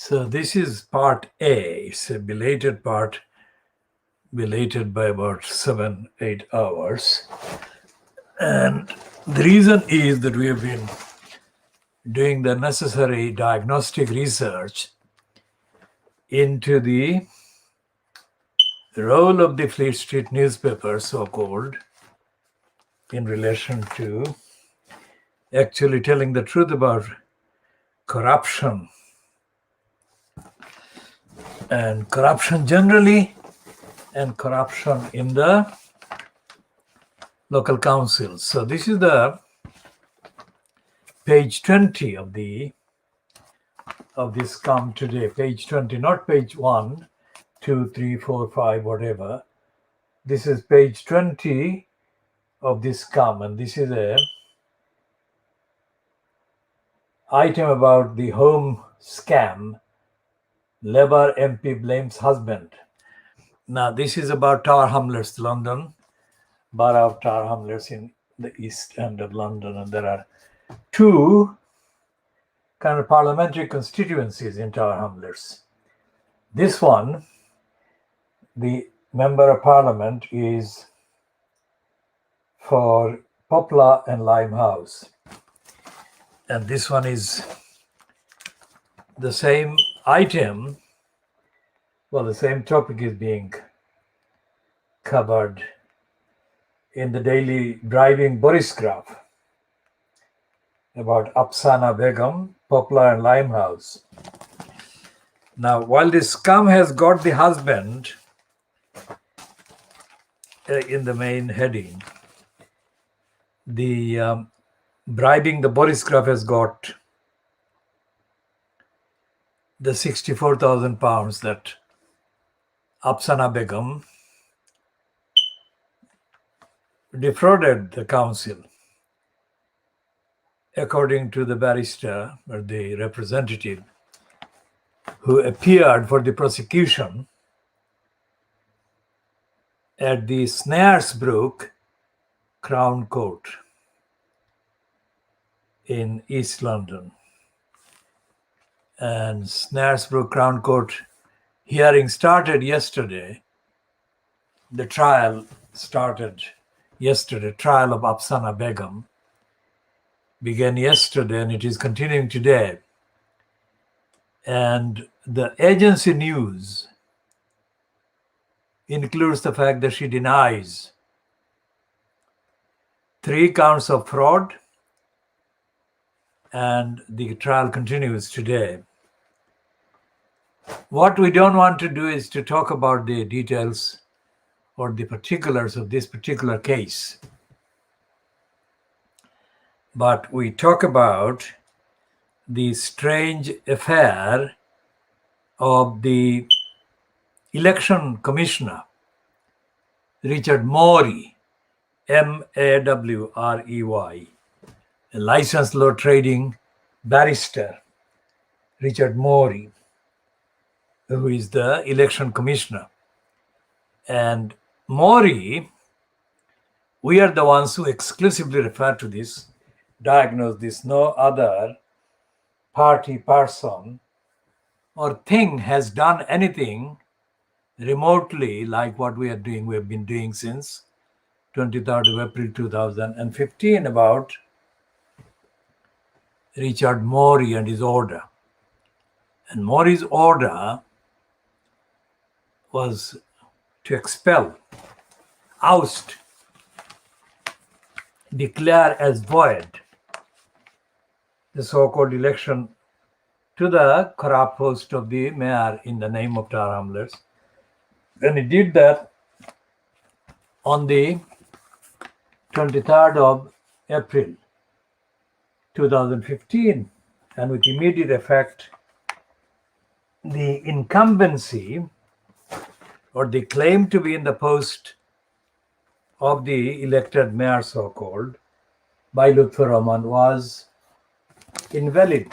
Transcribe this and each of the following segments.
So this is part A. It's a belated part, belated by about 7-8 hours. And the reason is that we have been doing the necessary diagnostic research into the role of the Fleet Street newspaper, so-called, in relation to actually telling the truth about corruption. And corruption generally, and corruption in the local councils. So this is the page 20 of this come today. Page 20, not page 1, 2, 3, 4, 5, whatever. This is page 20 of this come, and this is a item about the home scam. Labour MP blames husband. Now this is about Tower Hamlets, London, borough of Tower Hamlets in the east end of London, and there are two kind of parliamentary constituencies in Tower Hamlets. This one, the member of parliament is for Poplar and Limehouse, and this one is the same item. Well, the same topic is being covered in the daily driving Boris graph about Afsana Begum, Poplar and Limehouse. Now, while this scum has got the husband in the main heading, the bribing the Boris graph has got the £64,000 that Afsana Begum defrauded the council, according to the barrister or the representative who appeared for the prosecution at the Snaresbrook Crown Court in East London. And Snaresbrook Crown Court hearing started yesterday. The trial started yesterday. Trial of Afsana Begum began yesterday, and it is continuing today. And the agency news includes the fact that she denies 3 counts of fraud, and the trial continues today. What we don't want to do is to talk about the details or the particulars of this particular case, but we talk about the strange affair of the election commissioner, Richard Morey, Mawarey, a licensed law trading barrister, Richard Morey, who is the election commissioner. And Morey, we are the ones who exclusively refer to this, diagnose this. No other party, person, or thing has done anything remotely like what we are doing. We have been doing since 23rd of April 2015 about Richard Morey and his order. And Morey's order was to expel, oust, declare as void the so-called election to the corrupt post of the mayor in the name of Tower Hamlets. Then he did that on the 23rd of April 2015, and with immediate effect, the incumbency or the claim to be in the post of the elected mayor, so-called, by Lutfur Rahman was invalid.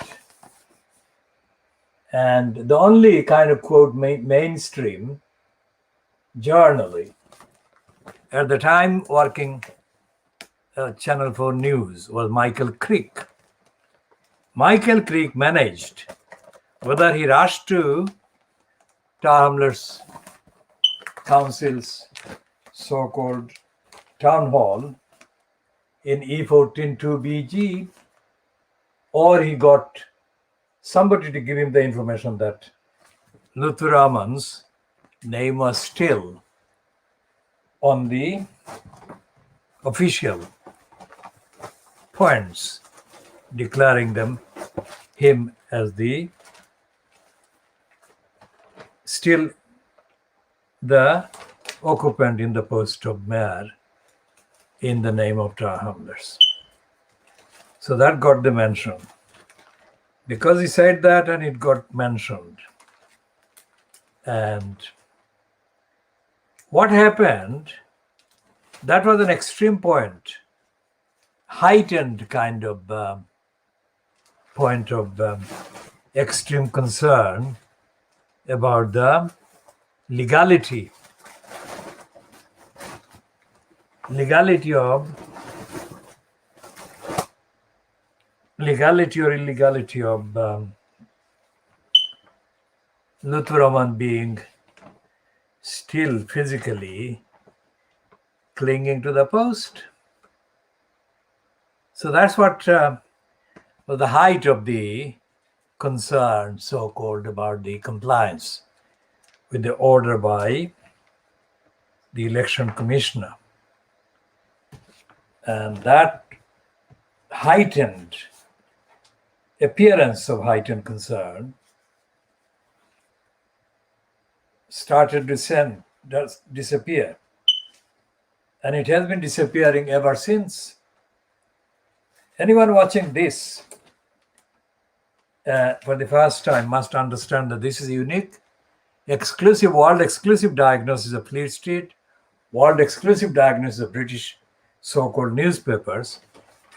And the only kind of, quote, mainstream journalist at the time working Channel 4 News was Michael Creek. Michael Creek managed whether he rushed to Tar Hamlets Council's so-called town hall in E142BG, or he got somebody to give him the information that Lutfur Rahman's name was still on the official points, declaring him as still the occupant in the post of mayor in the name of Tar Hamlets. So that got the mention. Because he said that, and it got mentioned. And what happened, that was an extreme point, heightened kind of point of extreme concern about the legality or illegality of Lutfur Rahman being still physically clinging to the post. So that's what was the height of the concern, so-called, about the compliance with the order by the election commissioner. And that appearance of heightened concern started to disappear. And it has been disappearing ever since. Anyone watching this for the first time must understand that this is a unique, world exclusive diagnosis of Fleet Street, world exclusive diagnosis of British so-called newspapers,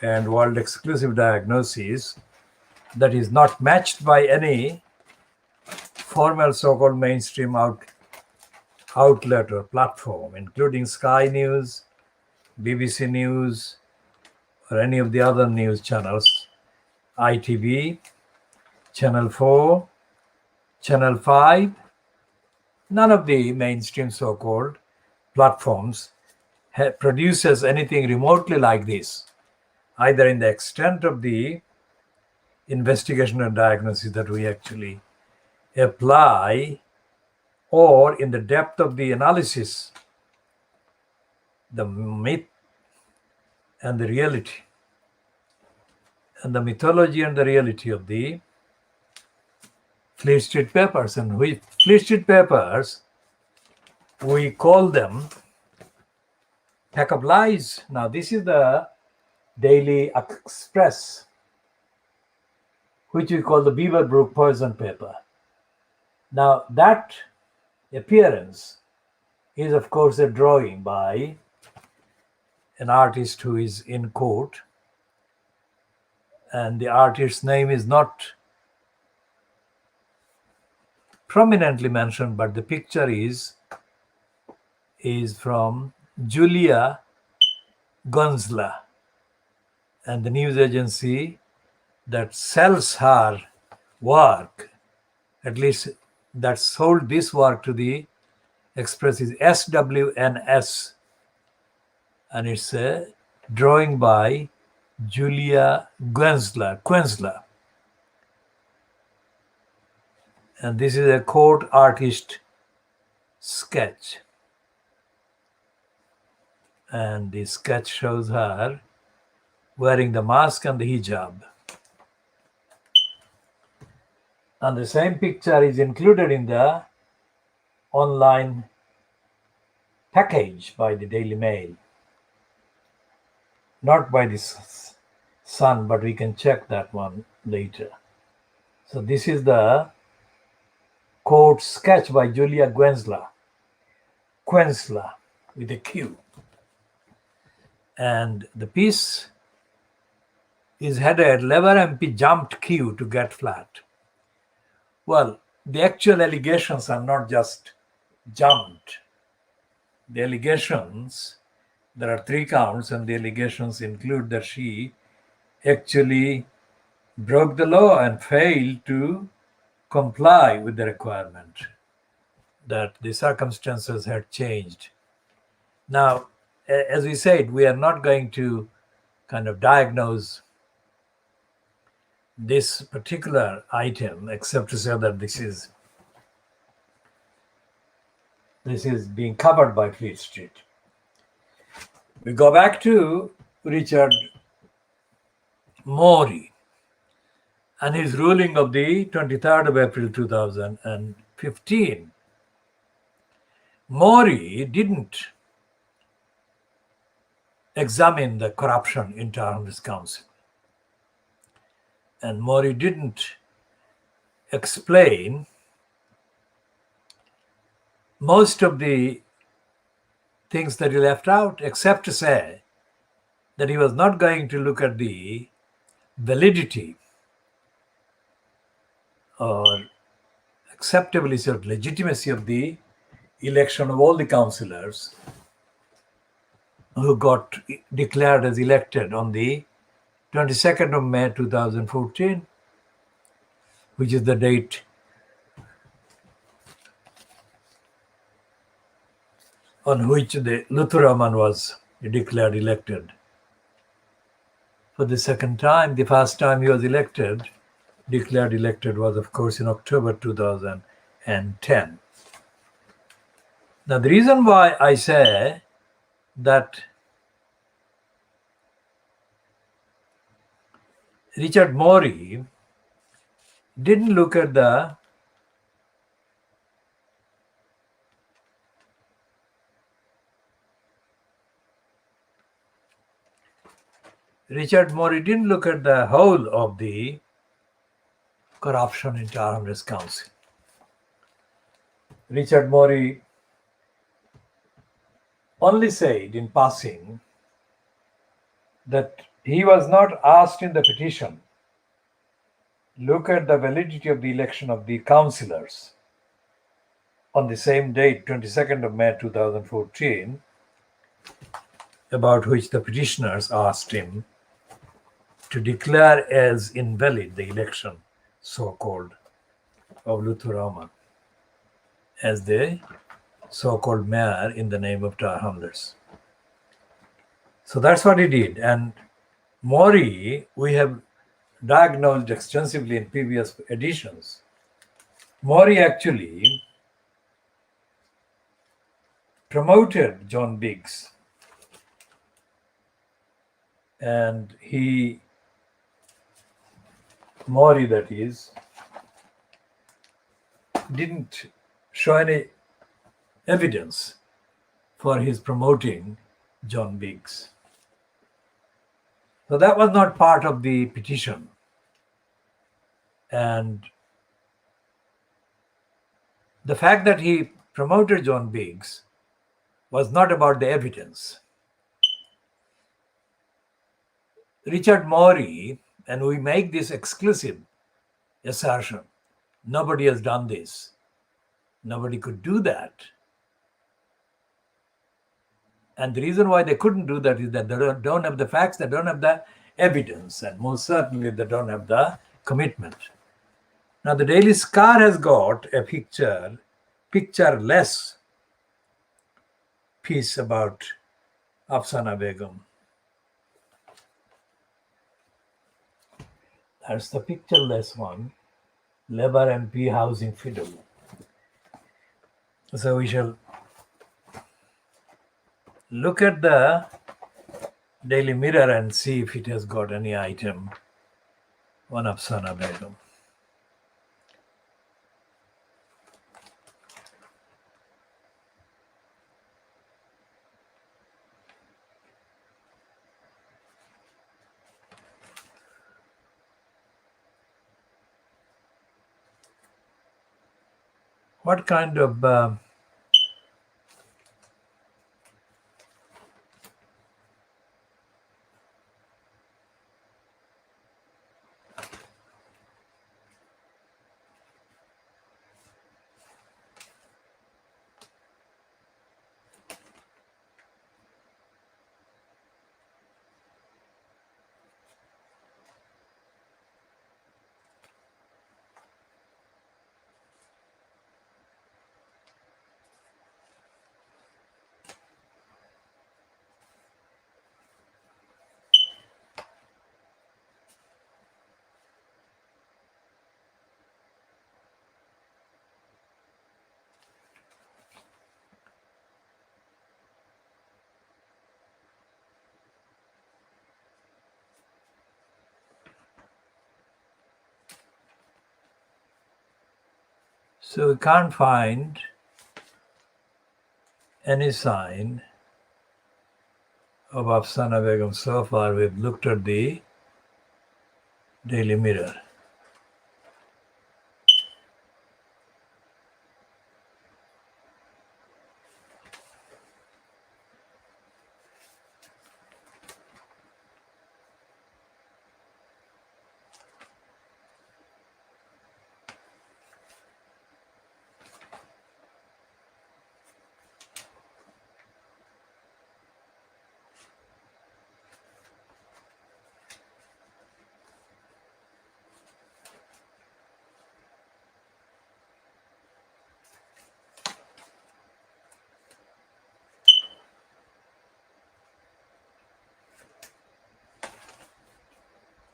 and world exclusive diagnosis that is not matched by any formal so-called mainstream outlet or platform, including Sky News, BBC News, or any of the other news channels, ITV, Channel 4, Channel 5. None of the mainstream so-called platforms produces anything remotely like this, either in the extent of the investigation and diagnosis that we actually apply, or in the depth of the analysis, the myth and the reality, and the mythology and the reality of the Fleet Street papers. And Fleet Street papers, we call them pack of lies. Now, this is the Daily Express, which we call the Beaverbrook poison paper. Now, that appearance is, of course, a drawing by an artist who is in court, and the artist's name is not prominently mentioned, but the picture is from Julia Gonzla, and the news agency that sells her work, at least that sold this work to the Express, is SWNS, and it's a drawing by Julia Quenzla. And this is a court artist sketch. And the sketch shows her wearing the mask and the hijab. And the same picture is included in the online package by the Daily Mail. Not by the Sun, but we can check that one later. So this is the court sketch by Julia Quenzla with a Q. And the piece is headed "Labour MP jumped queue to get flat." Well, the actual allegations are not just jumped. The allegations, there are 3 counts, and the allegations include that she actually broke the law and failed to comply with the requirement that the circumstances had changed. Now, as we said, we are not going to kind of diagnose this particular item except to say that this is being covered by Fleet Street. We go back to Richard Morey and his ruling of the 23rd of April 2015. Morey didn't examine the corruption in Tower Hamlets Council. And Morey didn't explain most of the things that he left out, except to say that he was not going to look at the validity or acceptability or legitimacy of the election of all the councillors who got declared as elected on the 22nd of May 2014, which is the date on which the Luther Rahman was declared elected for the second time. The first time he was declared elected was, of course, in October 2010. Now, the reason why I say that Richard Morey didn't look at the whole of the corruption in Tower Hamlets Council. Richard Morey only said in passing that he was not asked in the petition, look at the validity of the election of the councillors on the same date, 22nd of May 2014, about which the petitioners asked him to declare as invalid the election, so-called, of Luther Rahman as the so-called mayor in the name of Tower Hamlets. So that's what he did. And Morey, we have diagnosed extensively in previous editions. Morey actually promoted John Biggs, and Morey, that is, didn't show any evidence for his promoting John Biggs. So that was not part of the petition. And the fact that he promoted John Biggs was not about the evidence. Richard Morey, and we make this exclusive assertion, nobody has done this. Nobody could do that. And the reason why they couldn't do that is that they don't have the facts, they don't have the evidence, and most certainly they don't have the commitment. Now, the Daily Star has got a pictureless piece about Afsana Begum. That's the pictureless one, Labour MP housing fiddle. So we shall look at the Daily Mirror and see if it has got any item on Afsana Begum. What kind of So we can't find any sign of Afsana Begum so far. We've looked at the Daily Mirror.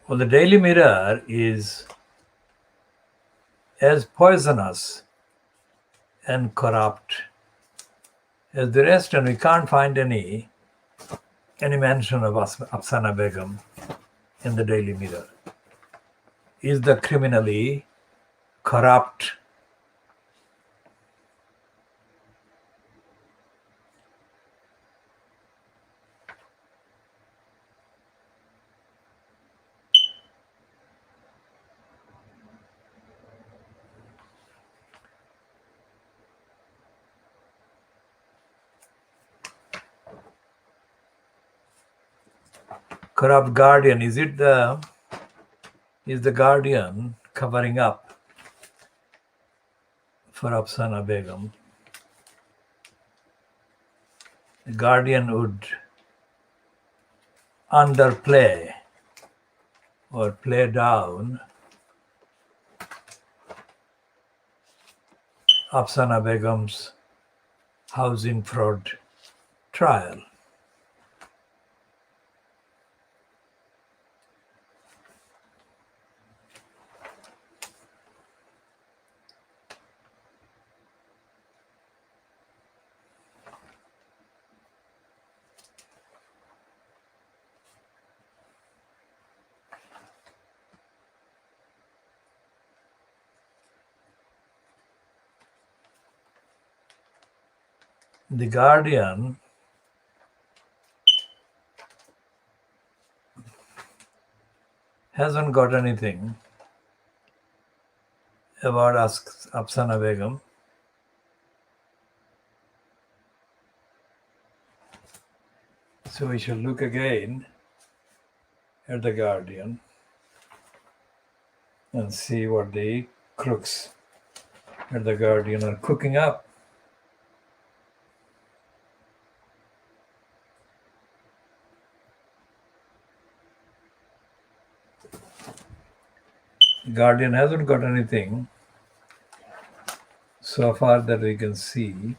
Well, the Daily Mirror is as poisonous and corrupt as the rest, and we can't find any mention of Afsana Begum in the Daily Mirror. Is the criminally corrupt, corrupt guardian, is the guardian covering up for Afsana Begum? The guardian would underplay or play down Afsana Begum's housing fraud trial. The guardian hasn't got anything about Afsana Begum. So we shall look again at the guardian and see what the crooks at the guardian are cooking up. The guardian hasn't got anything so far that we can see.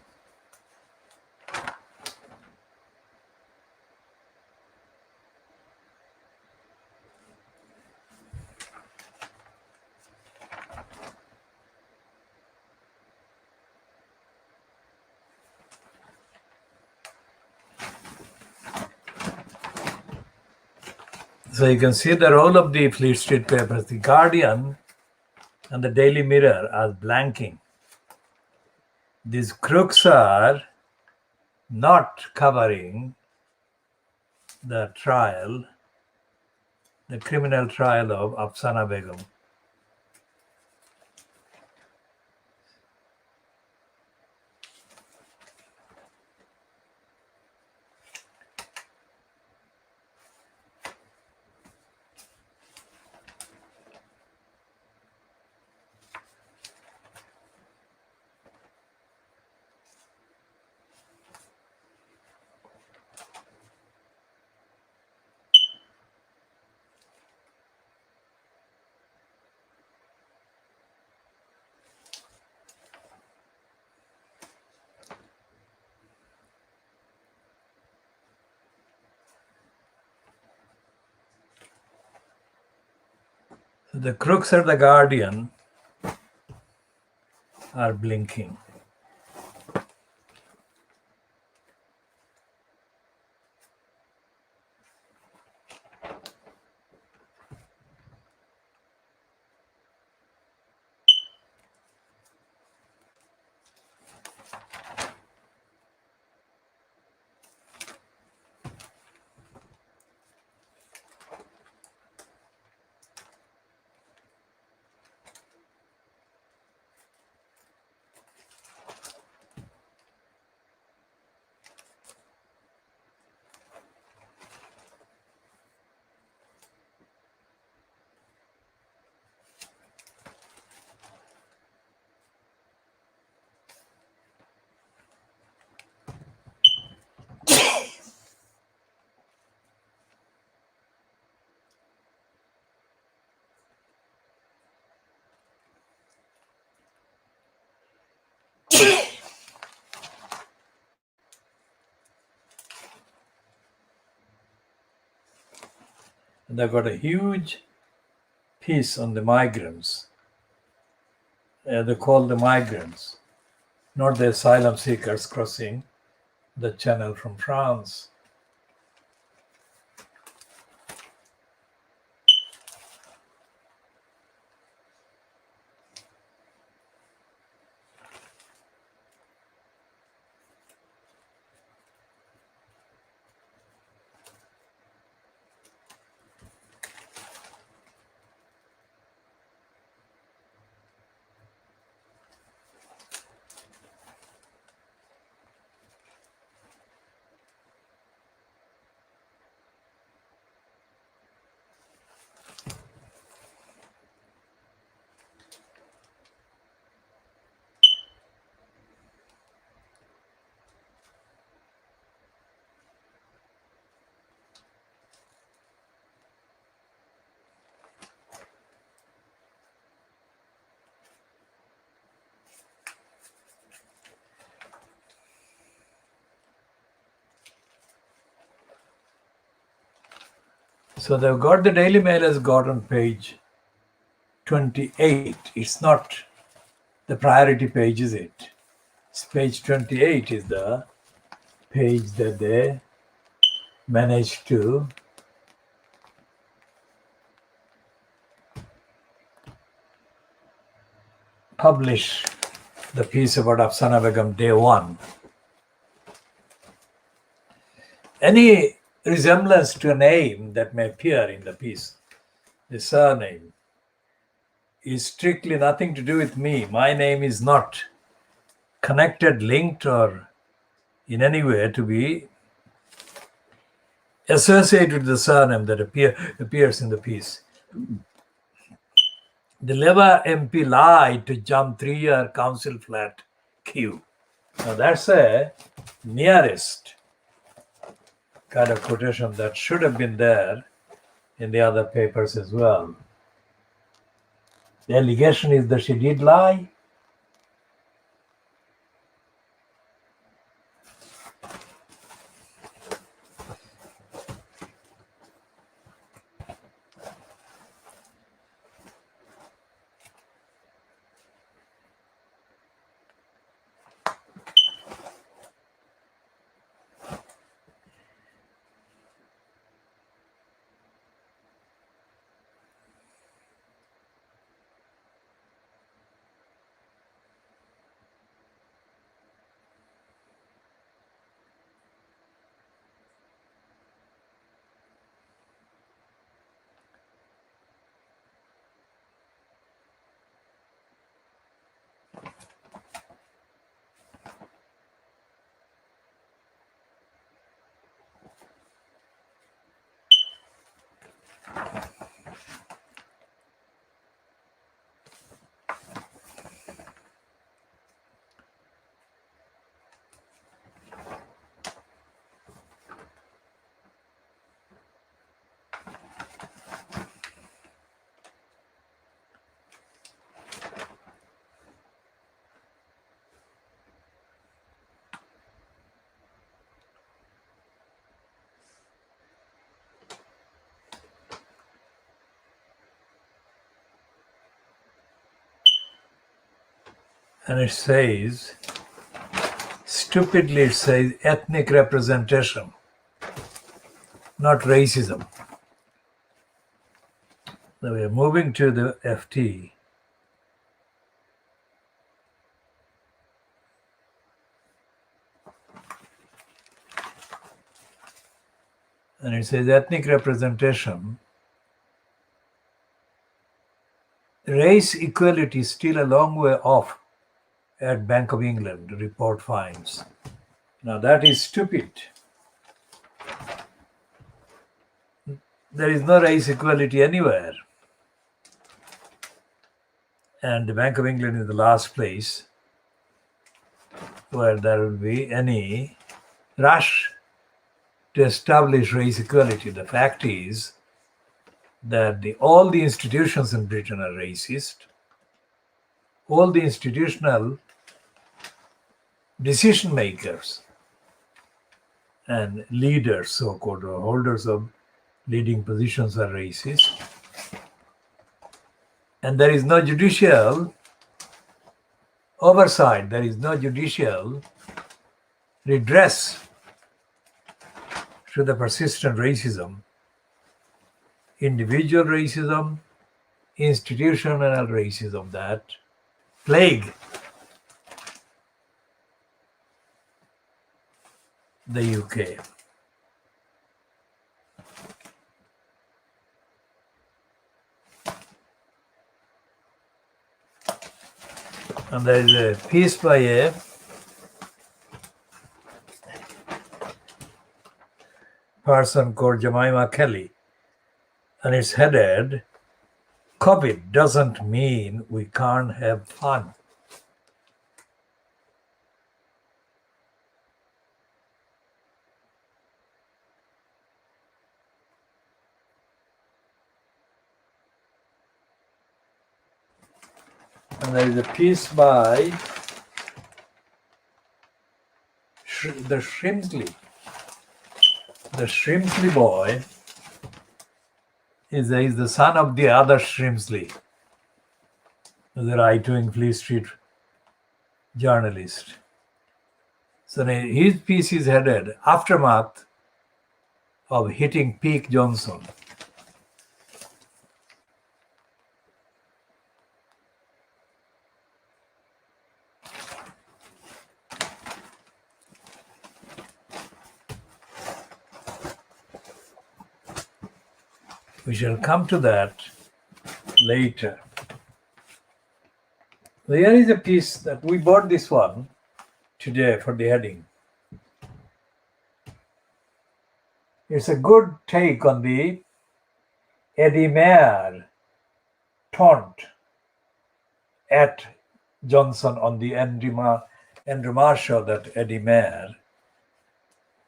So you can see the role of the Fleet Street papers. The Guardian and the Daily Mirror are blanking. These crooks are not covering the trial, the criminal trial of Afsana Begum. The crooks at the Guardian are blinking. They've got a huge piece on the migrants. They call the migrants, not the asylum seekers crossing the channel from France. So they've got the Daily Mail has got on page 28. It's not the priority page, is it? It's page 28 is the page that they managed to publish the piece about Afsana Begum day one. Any resemblance to a name that may appear in the piece, the surname, is strictly nothing to do with me. My name is not connected, linked, or in any way to be associated with the surname that appears in the piece. The Labour MP lied to jump 3-year council flat queue. Now that's a nearest kind of quotation that should have been there in the other papers as well. The allegation is that she did lie. And it says, stupidly it says ethnic representation, not racism. So we are moving to the FT. And it says ethnic representation. Race equality is still a long way off at Bank of England, the report finds. Now that is stupid. There is no race equality anywhere. And the Bank of England is the last place where there will be any rush to establish race equality. The fact is that all the institutions in Britain are racist. All the institutional decision makers and leaders, so-called, or holders of leading positions are racist. And there is no judicial oversight, there is no judicial redress to the persistent racism, individual racism, institutional racism that plague the UK. And there is a piece by a person called Jemima Kelly, and it's headed, "COVID doesn't mean we can't have fun." And there is a piece by the Shrimsley. The Shrimsley boy is the son of the other Shrimsley, the right-wing Fleet Street journalist. So his piece is headed, "Aftermath of Hitting Peak Johnson." We shall come to that later. Here is a piece that we bought this one today for the heading. It's a good take on the Eddie Mayer taunt at Johnson on the Andrew Marr show that Eddie Mayer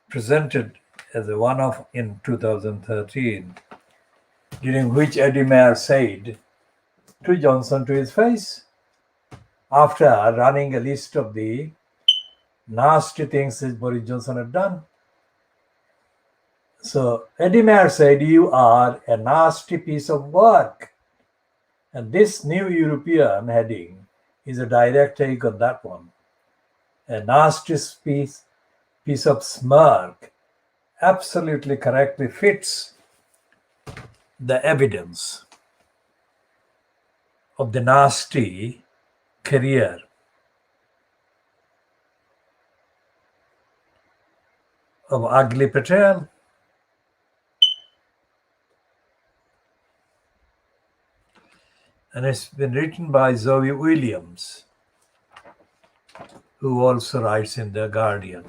presented as a one-off in 2013, during which Eddie Mayer said to Johnson to his face, after running a list of the nasty things that Boris Johnson had done. So Eddie Mayer said, "You are a nasty piece of work." And this New European heading is a direct take on that one. A nasty piece of smirk absolutely correctly fits the evidence of the nasty career of Ugly Patel. And it's been written by Zoe Williams, who also writes in The Guardian.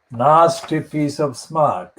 Nasty piece of smirk.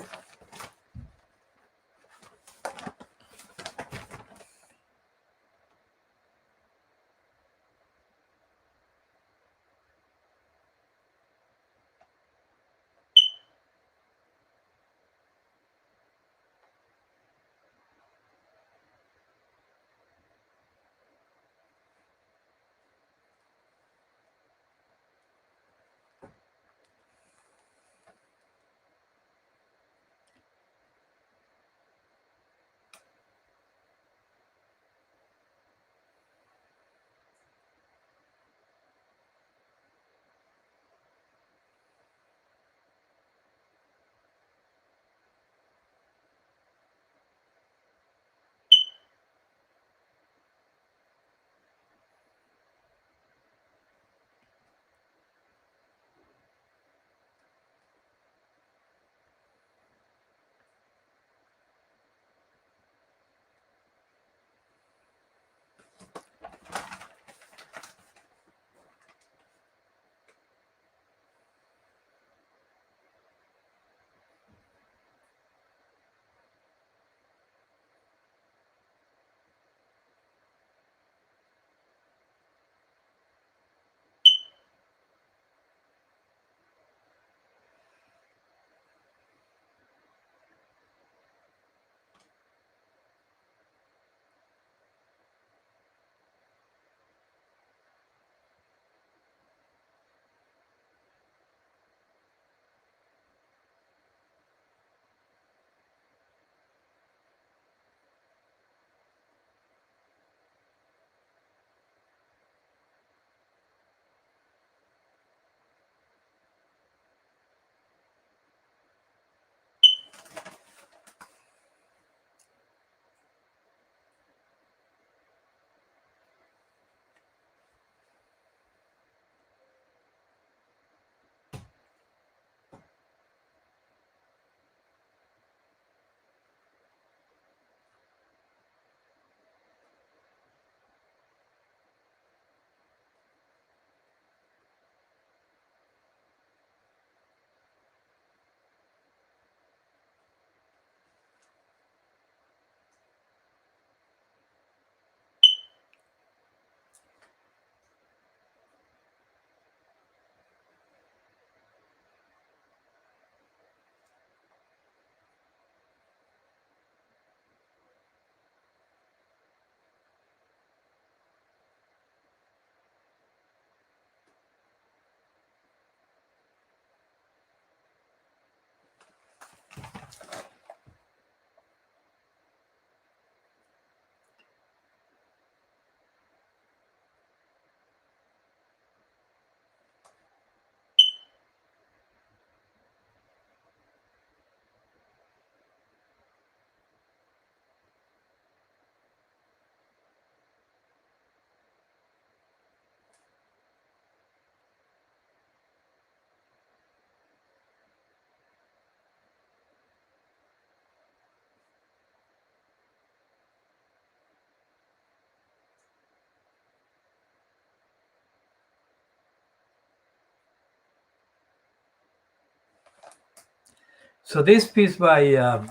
So this piece by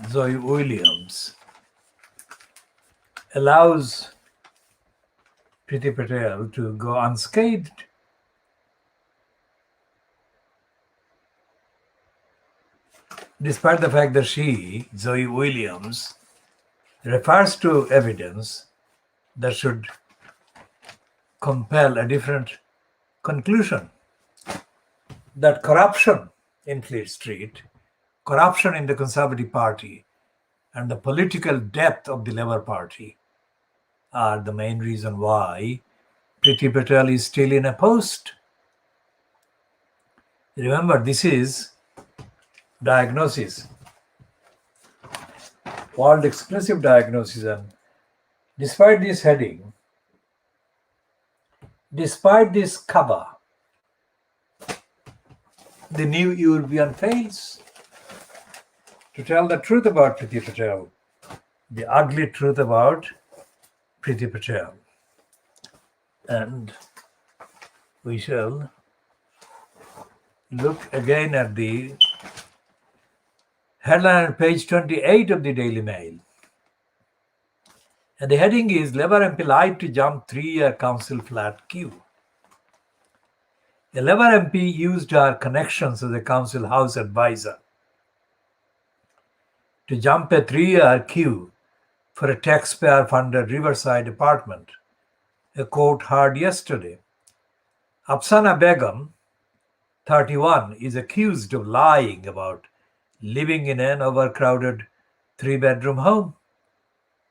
Zoe Williams allows Priti Patel to go unscathed. Despite the fact that she, Zoe Williams, refers to evidence that should compel a different conclusion, that corruption in Fleet Street, corruption in the Conservative Party, and the political depth of the Labour Party are the main reason why Priti Patel is still in a post. Remember, this is diagnosis, world exclusive diagnosis, and despite this heading, despite this cover, the New European fails to tell the truth about Priti Patel, the ugly truth about Priti Patel. And we shall look again at the headline on page 28 of the Daily Mail. And the heading is Labour MP lied to jump 3-year council flat queue. A Labour MP used her connections as a council house advisor to jump a 3-year queue for a taxpayer-funded riverside apartment, a court heard yesterday. Afsana Begum, 31, is accused of lying about living in an overcrowded 3-bedroom home,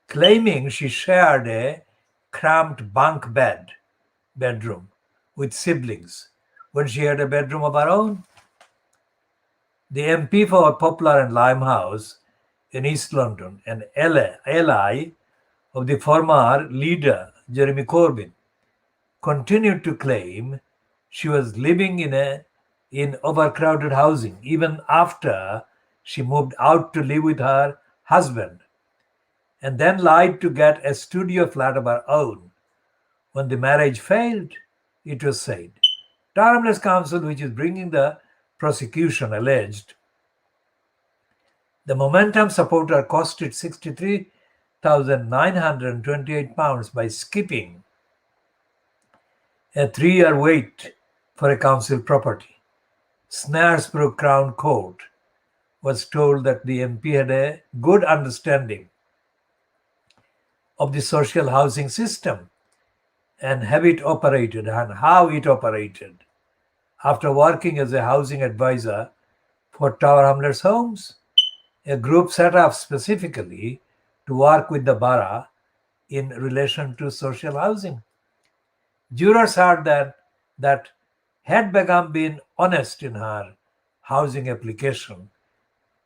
claiming she shared a cramped bunk bedroom with siblings when she had a bedroom of her own. The MP for Poplar and Limehouse in East London, an ally of the former leader Jeremy Corbyn, continued to claim she was living in overcrowded housing even after she moved out to live with her husband, and then lied to get a studio flat of her own. When the marriage failed, it was said. Tower Hamlets Council, which is bringing the prosecution, alleged the Momentum supporter costed £63,928 by skipping a 3-year wait for a council property. Snaresbrook Crown Court was told that the MP had a good understanding of the social housing system and how it operated after working as a housing advisor for Tower Hamlets Homes, a group set up specifically to work with the borough in relation to social housing. Jurors heard that had Begum been honest in her housing application,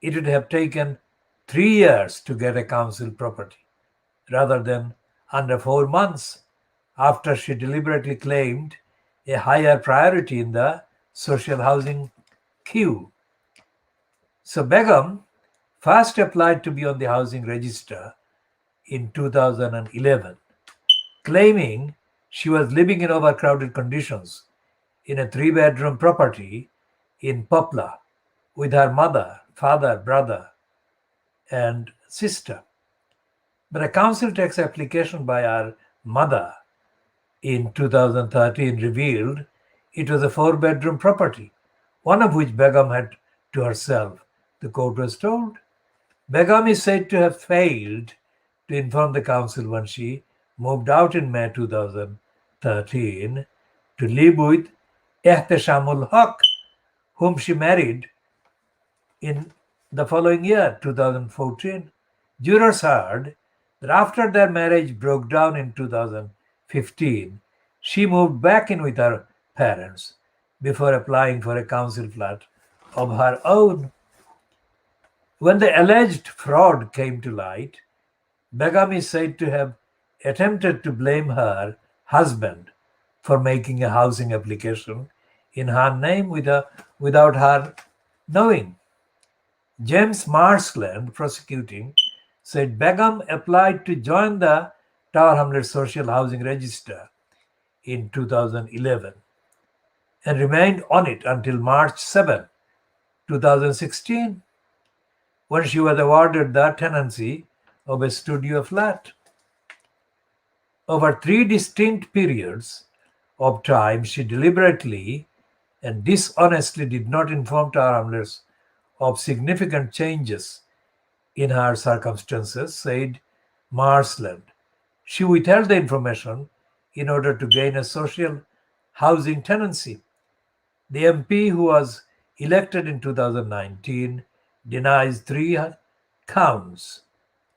it would have taken 3 years to get a council property, rather than under 4 months after she deliberately claimed a higher priority in the social housing queue. So Begum first applied to be on the housing register in 2011, claiming she was living in overcrowded conditions in a 3-bedroom property in Poplar with her mother, father, brother, and sister. But a council tax application by her mother in 2013 revealed it was a 4-bedroom property, one of which Begum had to herself, the court was told. Begum is said to have failed to inform the council when she moved out in May 2013 to live with Hrs Haque, whom she married in the following year, 2014. Jurors heard that after their marriage broke down in 2015, she moved back in with her parents before applying for a council flat of her own. When the alleged fraud came to light, Begum is said to have attempted to blame her husband for making a housing application in her name without her knowing. James Marsland, prosecuting, said Begum applied to join the Tower Hamlets Social Housing Register in 2011 and remained on it until March 7, 2016. when she was awarded the tenancy of a studio flat. Over 3 distinct periods of time, she deliberately and dishonestly did not inform Tower Hamlets of significant changes in her circumstances, said Marsland. She withheld the information in order to gain a social housing tenancy. The MP, who was elected in 2019, denies 3 counts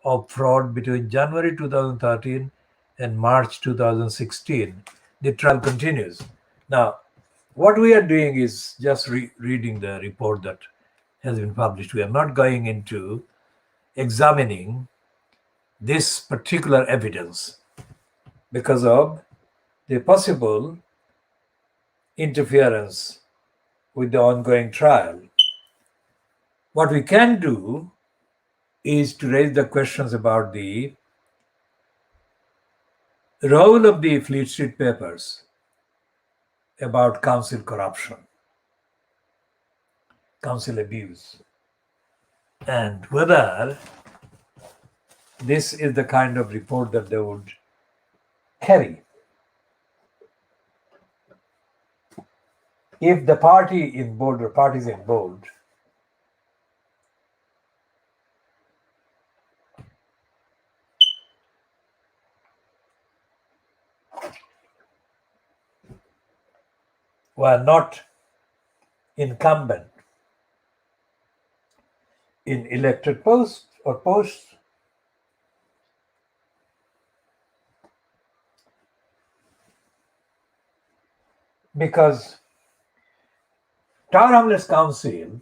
of fraud between January 2013 and March 2016. The trial continues. Now, what we are doing is just reading the report that has been published. We are not going into examining this particular evidence because of the possible interference with the ongoing trial. What we can do is to raise the questions about the role of the Fleet Street Papers about council corruption, council abuse, and whether this is the kind of report that they would carry. If the party in bold or parties in bold were not incumbent in elected posts, because Tower Hamlets Council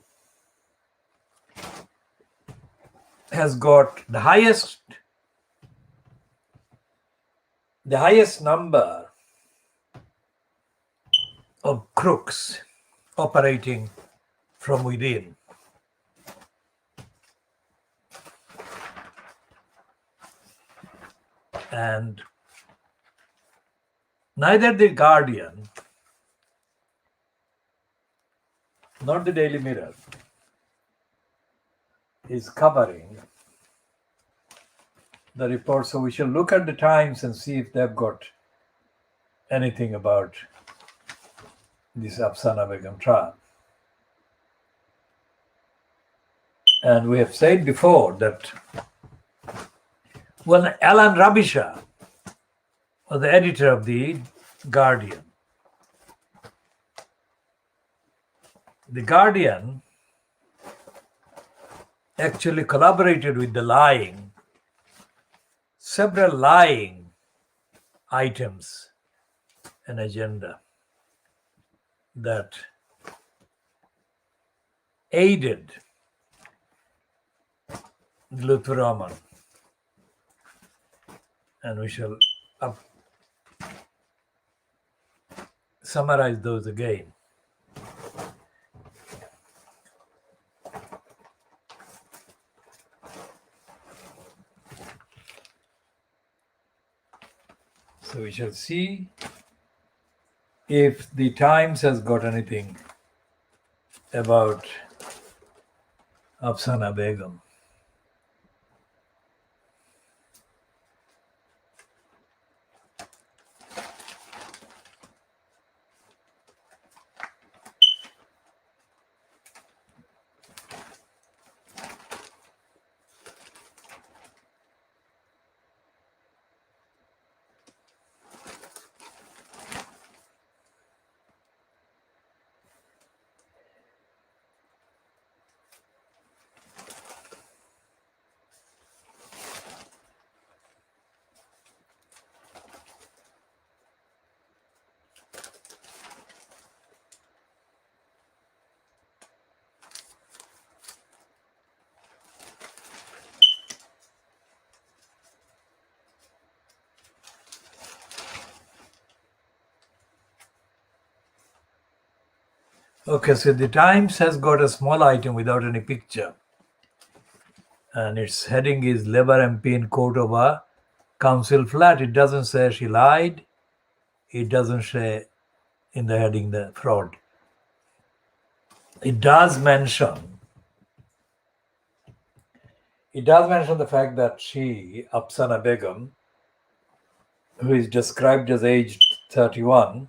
has got the highest number of crooks operating from within. And neither the Guardian nor the Daily Mirror is covering the report. So we shall look at the Times and see if they've got anything about this Afsana Begum trial. And we have said before that when Alan Rabisha was the editor of the Guardian, the Guardian actually collaborated with the several lying items and agenda that aided Lutfur Rahman. And we shall summarize those again. So we shall see if the Times has got anything about Afsana Begum. Okay, so the Times has got a small item without any picture. And its heading is Labour MP in court over council flat. It doesn't say she lied. It doesn't say in the heading the fraud. It does mention It does mention the fact that she, Afsana Begum, who is described as aged 31,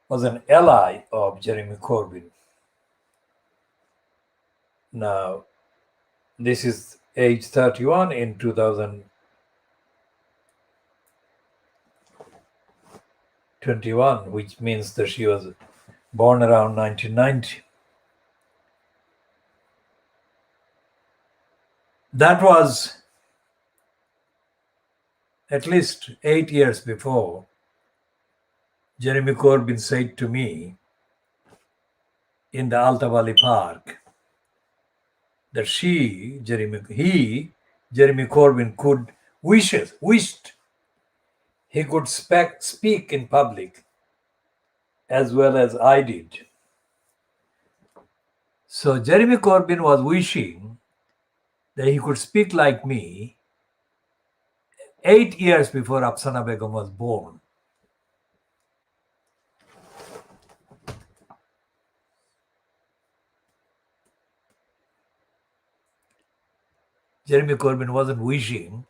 was an ally of Jeremy Corbyn. Now, this is age 31 in 2021, which means that she was born around 1990. That was at least 8 years before Jeremy Corbyn said to me in the Alta Valley Park that Jeremy Corbyn wished he could speak in public as well as I did. So Jeremy Corbyn was wishing that he could speak like me 8 years before Afsana Begum was born. Jeremy Corbyn wasn't wishing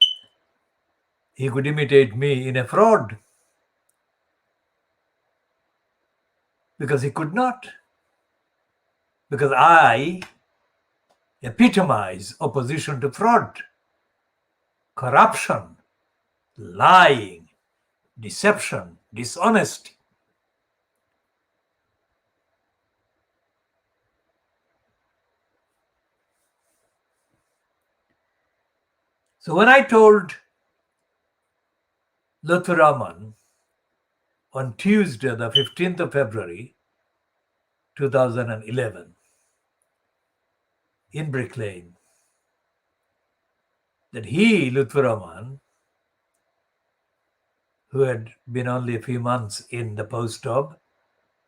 he could imitate me in a fraud, because he could not. Because I epitomize opposition to fraud, corruption, lying, deception, dishonesty. So when I told Lutfur Rahman on Tuesday, the 15th of February, 2011, in Brick Lane, that he, Lutfur Rahman, who had been only a few months in the post of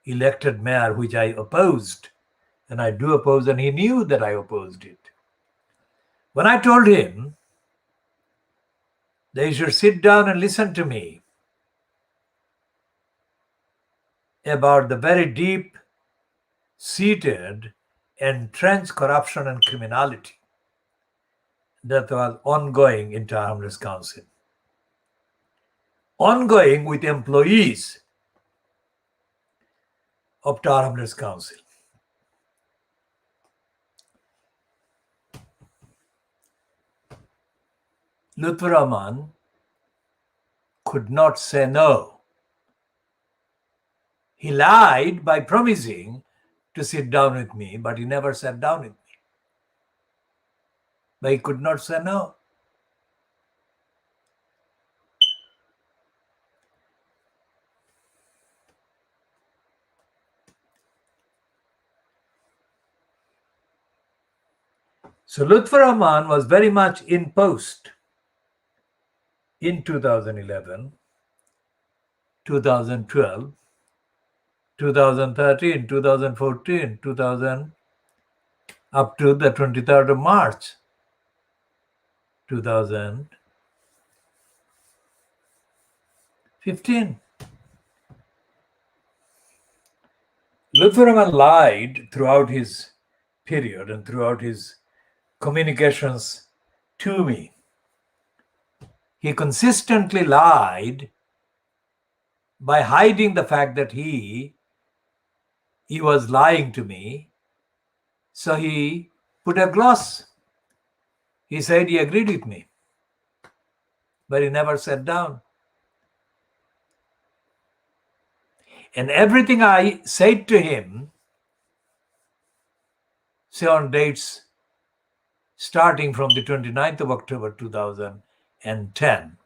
elected mayor, which I opposed, and I do oppose, and he knew that I opposed it. When I told him that he should sit down and listen to me about the very deep-seated, entrenched corruption and criminality that was ongoing in Tower Hamlets Council, ongoing with employees of Tower Hamlets Council. Lutfur Rahman could not say no. He lied by promising to sit down with me, but he never sat down with me. But he could not say no. So Lutfur Rahman was very much in post in 2011, 2012, 2013, 2014, 2000, up to the 23rd of March, 2015. Lutfur Rahman lied throughout his period and throughout his communications to me. He consistently lied by hiding the fact that he was lying to me. So he put a gloss. He said he agreed with me, but he never sat down. And everything I said to him, say on dates starting from the 29th of October 2010,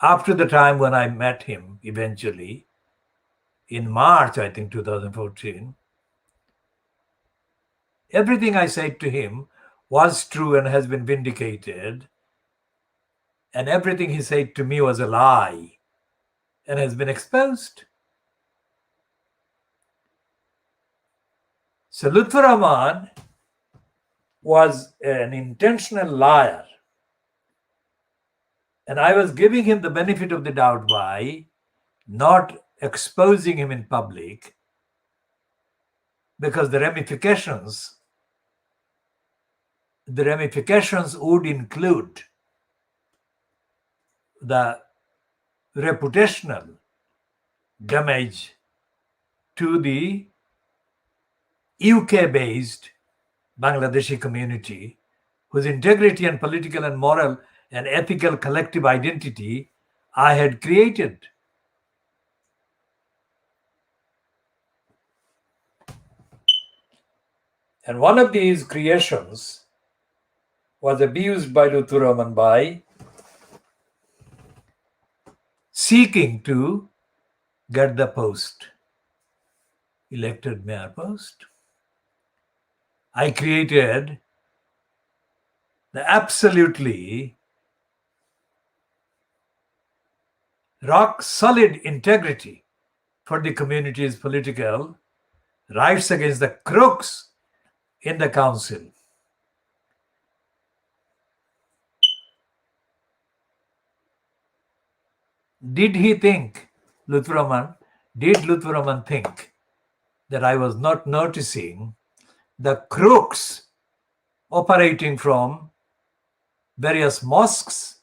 after the time when I met him eventually, in March, I think, 2014, everything I said to him was true and has been vindicated, and everything he said to me was a lie and has been exposed. So Lutfur Rahman was an intentional liar, and I was giving him the benefit of the doubt by not exposing him in public, because the ramifications the ramifications would include the reputational damage to the UK-based Bangladeshi community, whose integrity and political and moral and ethical collective identity I had created. And one of these creations was abused by Lutfur Rahman by seeking to get the post, elected mayor post. I created the absolutely rock solid integrity for the community's political rights against the crooks in the council. Did Lutfur Rahman think that I was not noticing the crooks operating from various mosques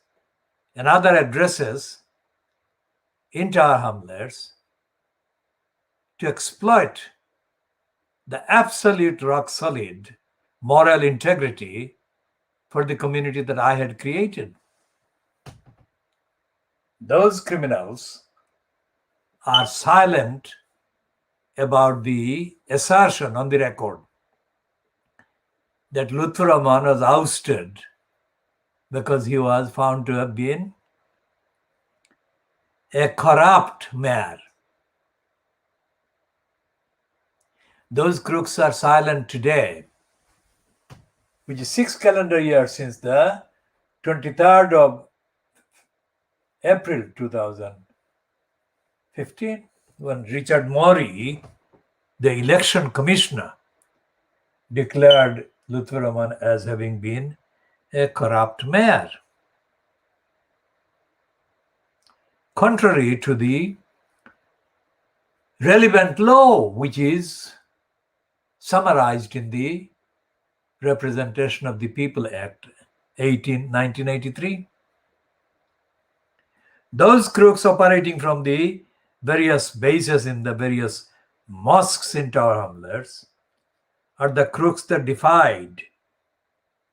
and other addresses into our hamlets to exploit the absolute rock solid moral integrity for the community that I had created? Those criminals are silent about the assertion on the record that Lutfur Rahman was ousted because he was found to have been a corrupt mayor. Those crooks are silent today, which is 6 calendar years since the 23rd of April 2015, when Richard Morey, the election commissioner, declared Lutfur Rahman as having been a corrupt mayor. Contrary to the relevant law, which is summarized in the Representation of the People Act 1983. Those crooks operating from the various bases in the various mosques in Tower Hamlets are the crooks that defied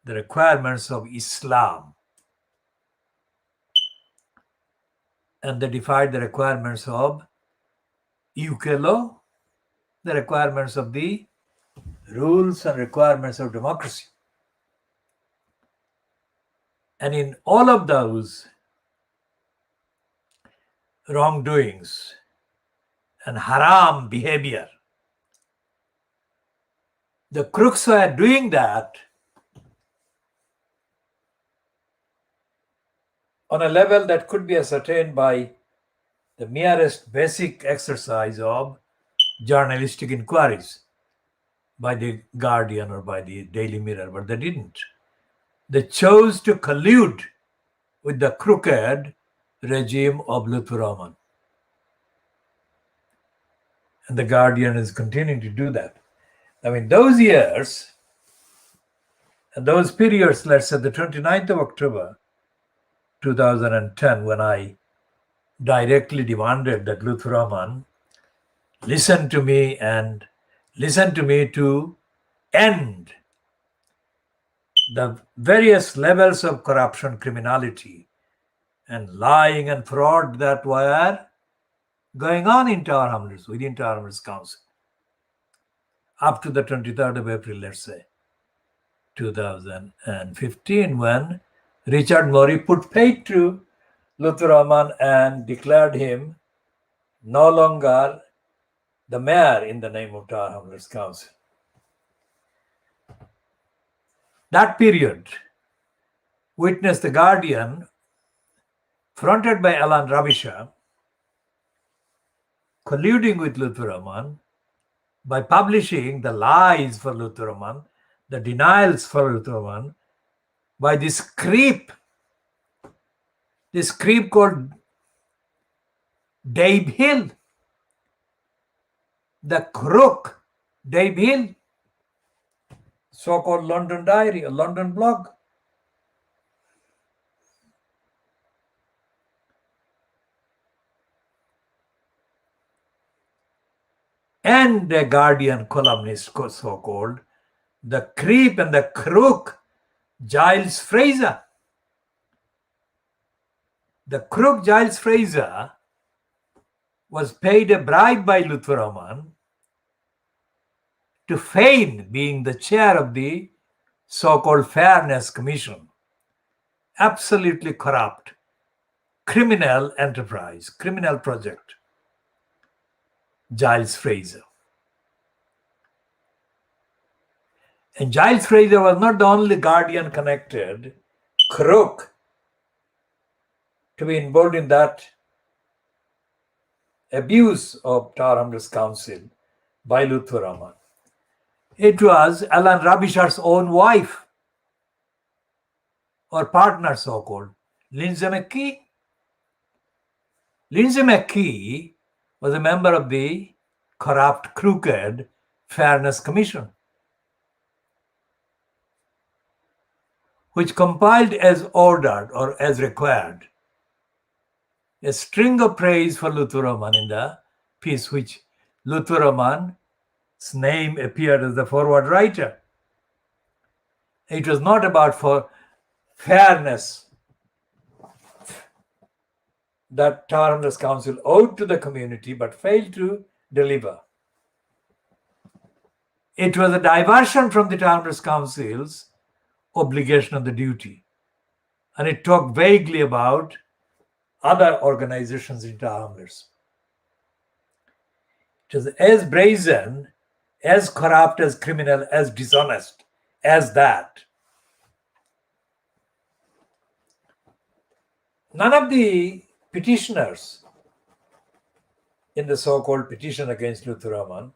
the requirements of Islam, and they defied the requirements of UK law, the requirements of the rules and requirements of democracy. And in all of those wrongdoings and haram behavior, the crooks were doing that on a level that could be ascertained by the merest basic exercise of journalistic inquiries by the Guardian or by the Daily Mirror, but they didn't. They chose to collude with the crooked regime of Lutfur Rahman. And the Guardian is continuing to do that. I mean, those years and those periods, let's say the 29th of October 2010, when I directly demanded that Lutfur Rahman listen to me to end the various levels of corruption, criminality, and lying and fraud that were going on in Tower Hamlets, within Tower Hamlets Council, up to the 23rd of April, let's say, 2015, when Richard Morey put paid to Lutfur Rahman and declared him no longer the mayor in the name of Tower Hamlets Council. That period witnessed the Guardian, fronted by Alan Ravisha, colluding with Lutfur Rahman by publishing the lies for Lutfur Rahman, the denials for Lutfur Rahman, by this creep called Dave Hill, the crook Dave Hill. so-called London Diary, a London blog. And a Guardian columnist, so-called, the creep and the crook, Giles Fraser. The crook Giles Fraser was paid a bribe by Lutfur Rahman to feign being the chair of the so-called Fairness Commission. Absolutely corrupt, criminal enterprise, criminal project. Giles Fraser. And Giles Fraser was not the only Guardian connected crook to be involved in that abuse of Tower Hamlets Council by Lutfur Rahman. It was Alan Rabishar's own wife or partner, so-called, Lindsay McKee. Lindsay McKee was a member of the corrupt, crooked Fairness Commission, which compiled as ordered or as required a string of praise for Lutfur Rahman in the piece, which Lutfur Rahman's name appeared as the forward writer. It was not about for fairness that Tower Hamlets Council owed to the community but failed to deliver. It was a diversion from the Tower Hamlets Council's obligation of the duty. And it talked vaguely about other organizations in Tower Hamlets. It was as brazen, as corrupt, as criminal, as dishonest as that. None of the petitioners in the so-called petition against Lutfur Rahman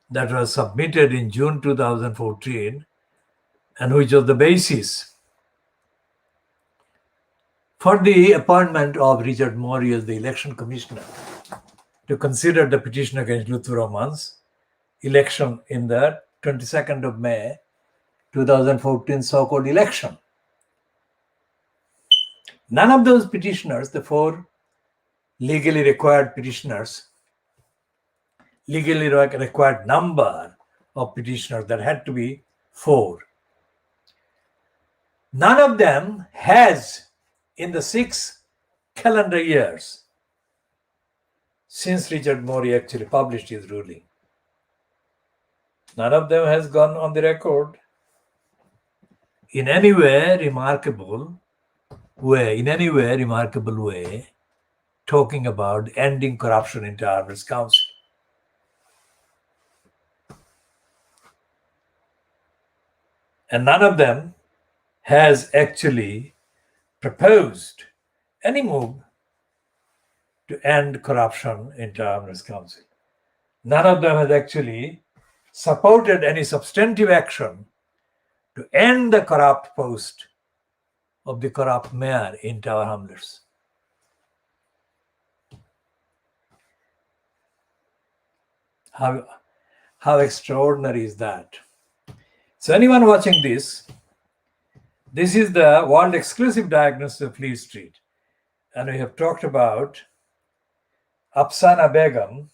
that was submitted in June 2014 and which was the basis for the appointment of Richard Morey as the election commissioner to consider the petition against Lutfur Rahman's election in the 22nd of May 2014 so-called election. None of those petitioners, the four legally required petitioners, legally required number of petitioners, that had to be 4. None of them has, in the 6 calendar years since Richard Morey actually published his ruling, none of them has gone on the record in any way remarkable way, talking about ending corruption in Tower Hamlets Council. And none of them has actually proposed any move to end corruption in Tower Hamlets Council. None of them has actually supported any substantive action to end the corrupt post of the corrupt mayor in Tower Hamlets. How extraordinary is that? So anyone watching this is the world exclusive diagnosis of Fleet Street. And we have talked about Afsana Begum,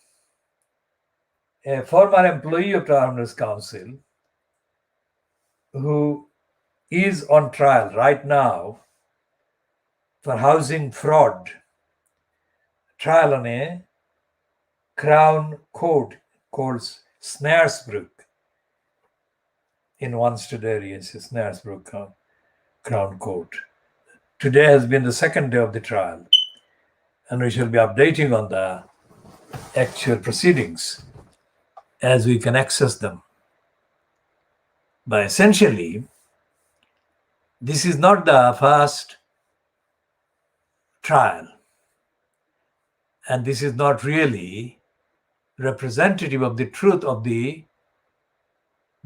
a former employee of Tower Hamlets Council, who is on trial right now for housing fraud, trial on a Crown Court called Snaresbrook in Wanstead area. It's a Snaresbrook Crown Court. Today has been the second day of the trial, and we shall be updating on the actual proceedings as we can access them. But essentially, this is not the first trial, and this is not really representative of the truth of the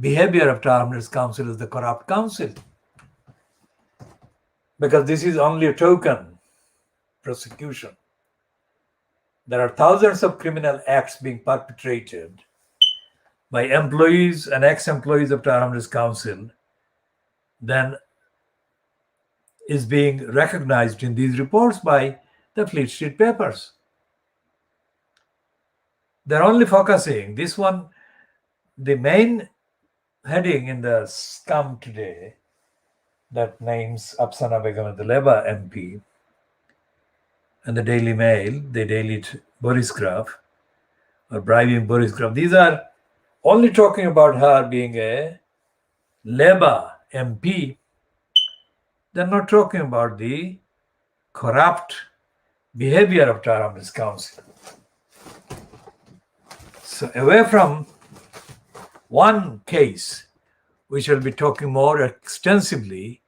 behavior of Tower Hamlets Council as the corrupt council, because this is only a token prosecution. There are thousands of criminal acts being perpetrated by employees and ex-employees of Tower Hamlets Council then is being recognized in these reports by the Fleet Street papers. They're only focusing this one. The main heading in the Scum today that names Afsana Begum, the Labour MP, and the Daily Mail, the Daily Boris Graf, or bribing Boris Graf. These are only talking about her being a Labour MP. They're not talking about the corrupt behavior of Tower Hamlets Council. So away from one case, we shall be talking more extensively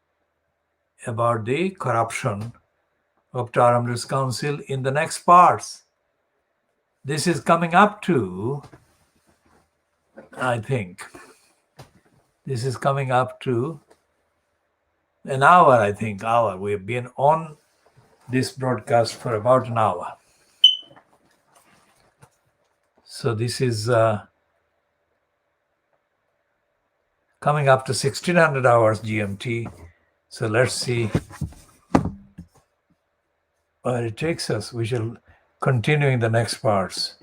about the corruption of Tower Hamlets Council in the next parts. This is coming up to, I think, this is coming up to an hour, I think, hour. We have been on this broadcast for about an hour. So this is coming up to 1600 hours GMT. So let's see where it takes us. We shall continue in the next parts.